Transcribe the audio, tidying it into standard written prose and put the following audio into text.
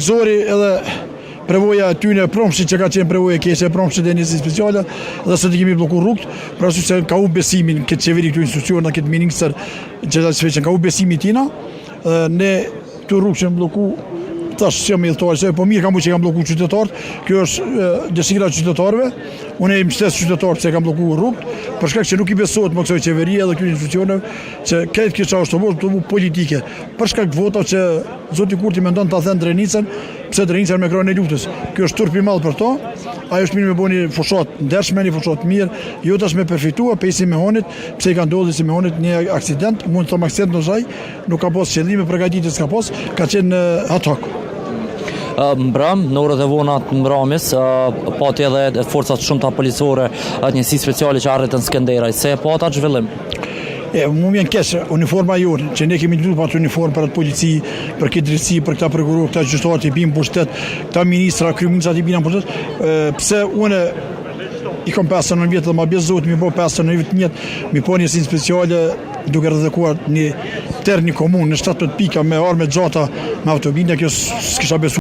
Zori edhe prevoja tyne promshit që ka qenë prevoja keqe promshit e njësi speciale dhe së të kemi bloku rrugt, pra su që ka u besimin këtë qeveri këtu institucion në këtë minister që ka u besimin tina, ne të rrugë që në bloku tash që me dhëtojë, po mirë kam bu që kam bloku qytetarët, kjo është dëshira qytetarëve, unë e më qëtes qytetarët që kam bloku rrugët, për shkak që nuk i besohet më kësoj qeveria dhe kjo institucioneve, që këtë kjo është të bu politike, për shkak vota që Zoti Kurti mendon të thënë Drenicën, pse Drenica me krahun e luftës. Kjo është turp i madh për to, ajo është mirë me bëni fushat ndershme, një fushat mirë, jo tash me përfitua pe Simeonit, pse i ka ndodhur Simeonit një aksident, mund të them aksident në zaj, nuk ka pas qëllime përgatitjes ka qenë atak. Mbrëm, në orët e vona të mbrëmjes, pati edhe forcat shumëta policore, njësi speciale që arritën Skenderaj, se pata zhvillim? Mu vjen keq uniforma jonë, që ne kemi lutur për atë uniformë për atë polici, për këtë drejtësi, për këta prokuror, këta gjyqtarë të bimë pushtet, këta ministra, kryeministra të bimë pushtet, pse unë i kom 59 vjetë dhe ma bezot, mi po 59 vjetë njët, mi po njësin speciale duke rrëdhekuar një terni komun në 17 pika me arme gjata me autobinja, kjo s'kisha besu.